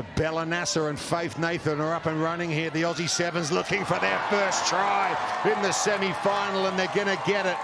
But Bella Nasser and Faith Nathan are up and running here. The Aussie Sevens looking for their first try in the semi-final, and they're going to get it.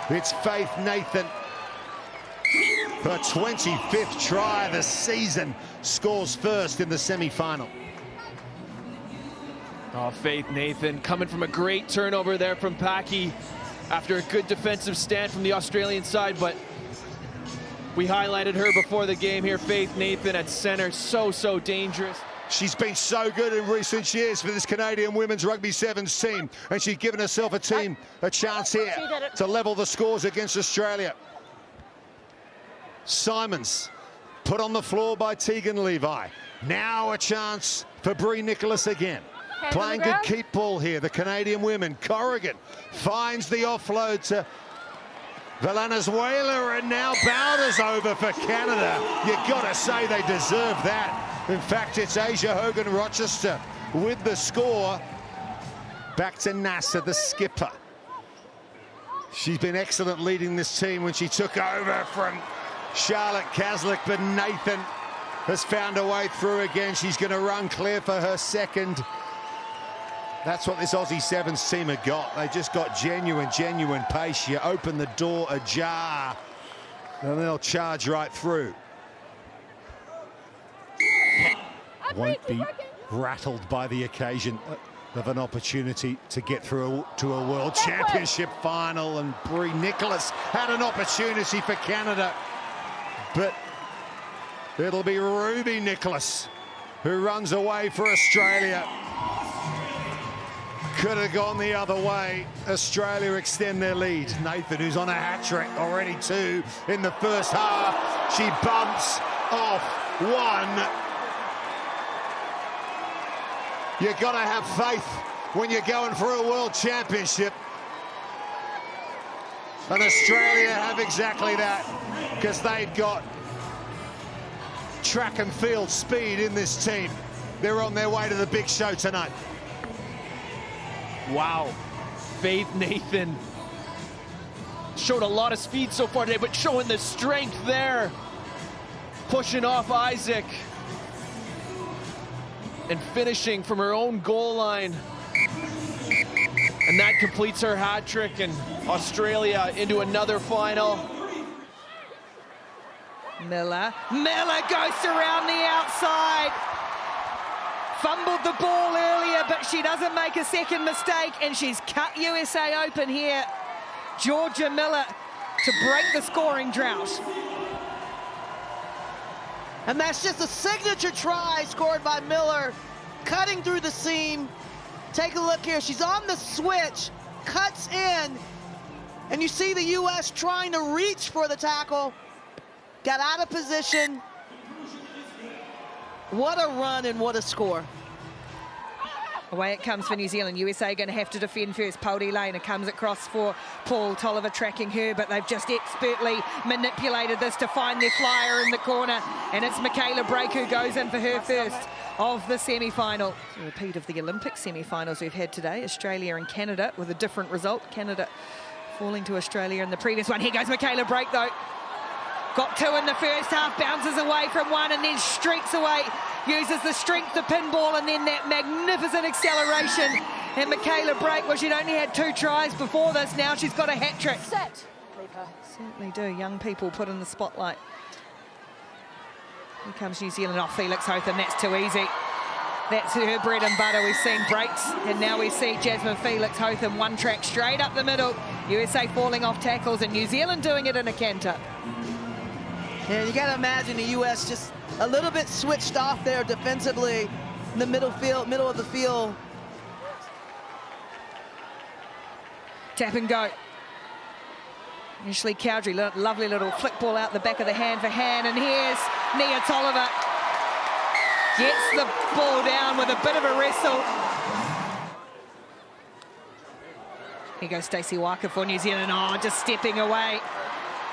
It's Faith Nathan. Her 25th try of the season, scores first in the semi-final. Oh, Faith Nathan coming from a great turnover there from Packy after a good defensive stand from the Australian side, but we highlighted her before the game here. Faith Nathan at center, so dangerous. She's been so good in recent years for this Canadian women's rugby sevens team, and she's given herself a chance here to level the scores against Australia. Simons put on the floor by Tegan Levi. Now a chance for Bri Nicholas again. Playing good keep ball here, the Canadian women. Corrigan finds the offload to Valenzuela, and now Bowder's over for Canada. You gotta say they deserve that. In fact, it's Asia Hogan-Rochester with the score. Back to Nasser, the skipper. She's been excellent leading this team when she took over from Charlotte Caslick, but Nathan has found a way through again. She's going to run clear for her second. That's what this Aussie Sevens team have got. They just got genuine pace. You open the door ajar, and they'll charge right through. Won't be rattled by the occasion of an opportunity to get through to a World Championship final, and Bri Nicholas had an opportunity for Canada, but it'll be Ruby Nicholas who runs away for Australia. Could have gone the other way. Australia extend their lead. Nathan, who's on a hat-trick, already 2 in the first half. She bumps off 1. You gotta have faith when you're going for a World Championship. And Australia have exactly that, because they've got track and field speed in this team. They're on their way to the big show tonight. Wow, Faith Nathan showed a lot of speed so far today, but showing the strength there. Pushing off Isaac and finishing from her own goal line. And that completes her hat trick, and Australia into another final. Miller goes around the outside. Fumbled the ball earlier, but she doesn't make a second mistake, and she's cut USA open here. Jorja Miller to break the scoring drought. And that's just a signature try scored by Miller, cutting through the seam. Take a look here, she's on the switch, cuts in, and you see the US trying to reach for the tackle. Got out of position. What a run and what a score. Away it comes for New Zealand. USA going to have to defend first. Pauli Lane comes across for Paul Tolliver, tracking her, but they've just expertly manipulated this to find their flyer in the corner. And it's Michaela Brake who goes in for her first of the semi-final. A repeat of the Olympic semi-finals we've had today. Australia and Canada with a different result. Canada falling to Australia in the previous one. Here goes Michaela Brake though. Got 2 in the first half, bounces away from 1 and then streaks away, uses the strength to pinball and then that magnificent acceleration. And Michaela Brake, well, she'd only had 2 tries before this, now she's got a hat-trick. Set. Certainly do, young people put in the spotlight. Here comes New Zealand off Felix Hotham, that's too easy. That's her bread and butter. We've seen breaks, and now we see Jasmine Felix Hotham one track straight up the middle. USA falling off tackles and New Zealand doing it in a canter. Yeah, you got to imagine the U.S. just a little bit switched off there defensively in the middle of the field. Tap and go. Ashley Cowdrey, lovely little flick ball out the back of the hand for Han, and here's Nia Tolliver. Gets the ball down with a bit of a wrestle. Here goes Stacey Waka for New Zealand. Oh, just stepping away.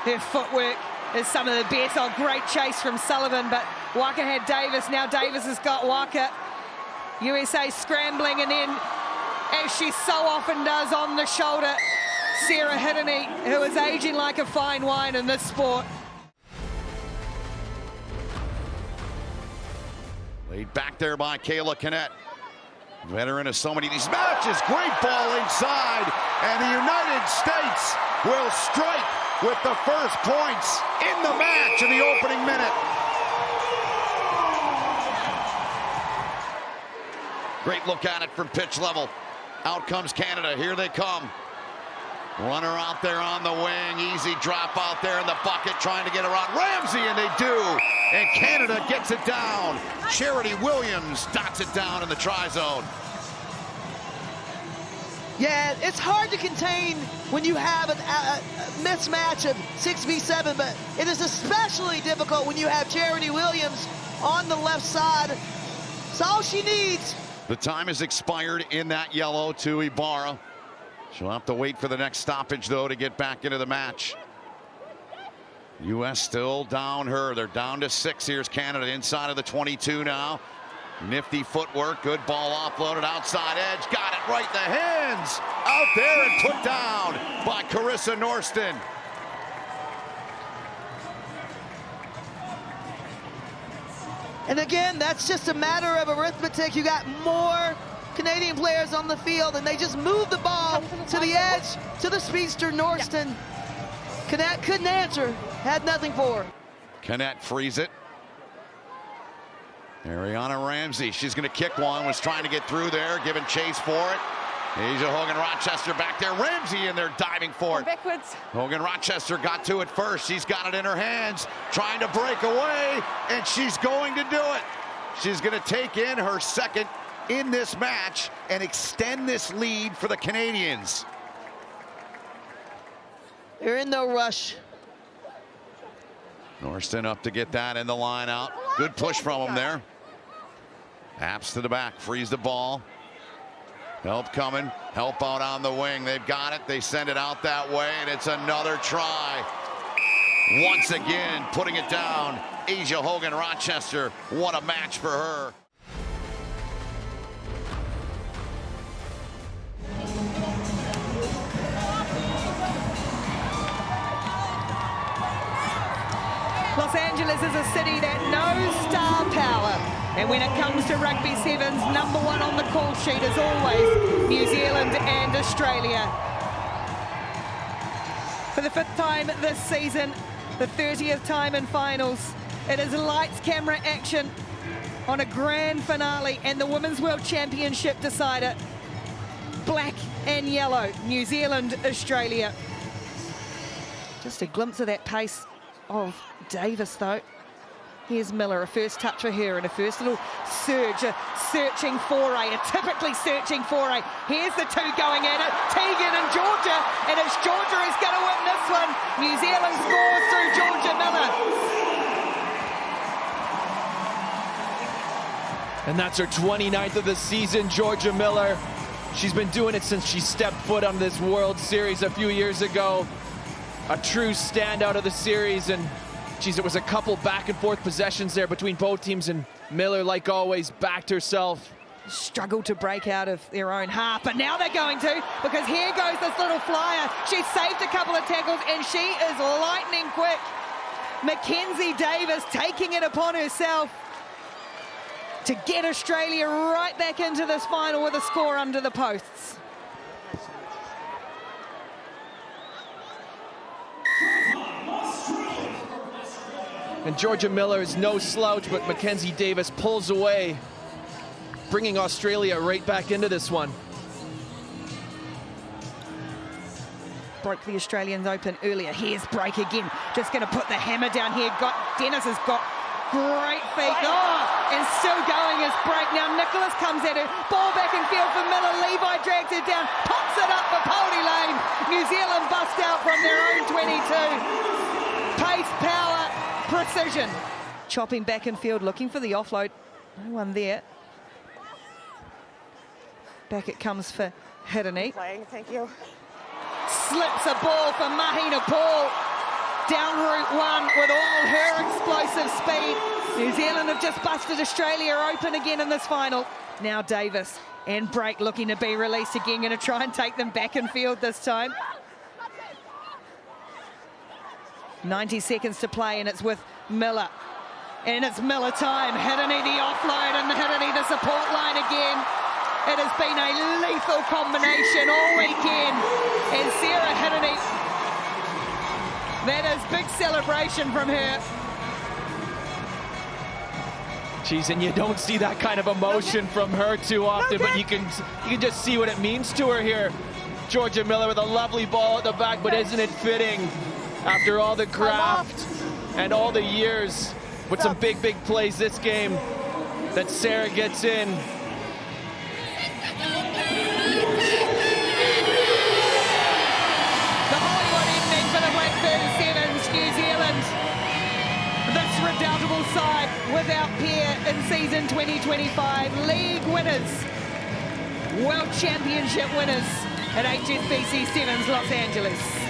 Her footwork is some of the best. Oh, great chase from Sullivan, but Waka had Davis. Now Davis has got Waka. USA scrambling, and then, as she so often does, on the shoulder, Sarah Hiddeny, who is aging like a fine wine in this sport. Laid back there by Kayla Canet. Veteran of so many of these matches. Great ball inside. And the United States will strike with the first points in the match in the opening minute. Great look at it from pitch level. Out comes Canada. Here they come. Runner out there on the wing. Easy drop out there in the bucket, trying to get around Ramsey, and they do. And Canada gets it down. Charity Williams dots it down in the try zone. Yeah, it's hard to contain when you have a mismatch of 6v7, but it is especially difficult when you have Charity Williams on the left side. It's all she needs. The time has expired in that yellow to Ibarra. She'll have to wait for the next stoppage, though, to get back into the match. U.S. still down her. They're down to 6. Here's Canada inside of the 22 now. Nifty footwork. Good ball offloaded outside edge. Got it right in the hands. Out there and put down by Carissa Norston. And again, that's just a matter of arithmetic. You got more Canadian players on the field, and they just moved the ball to the edge, to the speedster Norston. Canet couldn't answer, had nothing for her. Canet frees it. Ariana Ramsey, she's going to kick one, was trying to get through there, giving chase for it. Asia Hogan-Rochester back there. Ramsey in there diving for it. Backwards. Hogan-Rochester got to it first. She's got it in her hands, trying to break away, and she's going to do it. She's going to take in her second in this match and extend this lead for the Canadians. They're in no rush. Norston up to get that in the line out. Good push from him there. Apps to the back, frees the ball. Help coming, help out on the wing. They've got it, they send it out that way, and it's another try. Once again, putting it down. Asia Hogan-Rochester, what a match for her. Los Angeles is a city that knows star power. And when it comes to Rugby Sevens, number one on the call sheet is always New Zealand and Australia. For the 5th time this season, the 30th time in finals, it is lights, camera, action on a grand finale and the Women's World Championship decider. Black and yellow, New Zealand, Australia. Just a glimpse of that pace of Davis, though. Here's Miller, a first touch for her and a first little surge, a searching foray, a typically searching foray. Here's the two going at it, Tegan and Jorja, and it's Jorja who's going to win this one. New Zealand scores through Jorja Miller. And that's her 29th of the season, Jorja Miller. She's been doing it since she stepped foot on this World Series a few years ago. A true standout of the series, and geez, it was a couple back and forth possessions there between both teams, and Miller, like always, backed herself. Struggled to break out of their own half, but now they're going to, because here goes this little flyer. She saved a couple of tackles, and she is lightning quick. Mackenzie Davis taking it upon herself to get Australia right back into this final with a score under the posts. And Jorja Miller is no slouch, but Mackenzie Davis pulls away, bringing Australia right back into this one. Broke the Australians open earlier. Here's break again. Just going to put the hammer down here. Dennis has got great feet. Oh, and still going as break. Now Nicholas comes at her. Ball back in field for Miller. Levi drags it down. Pops it up for Poldy Lane. New Zealand bust out from their own 22. Pace, power, precision. Chopping back in field, looking for the offload. No one there. Back it comes for Hirini. Thank you. Slips a ball for Mahina Paul. Down Route 1 with all her explosive speed. New Zealand have just busted Australia open again in this final. Now Davis and Break looking to be released again. Going to try and take them back in field this time. 90 seconds to play, and it's with Miller. And it's Miller time. Hiddeny the offload and Hiddeny the support line again. It has been a lethal combination all weekend. And Sarah Hiddeny, that is big celebration from her. Jeez, and you don't see that kind of emotion from her too often, but you can just see what it means to her here. Jorja Miller with a lovely ball at the back, but isn't it fitting after all the graft and all the years with some big plays this game that Sarah gets in. The Hollywood evening for the Black Ferns Sevens, New Zealand. This redoubtable side without peer in season 2025. League winners, World Championship winners at HSBC Sevens Los Angeles.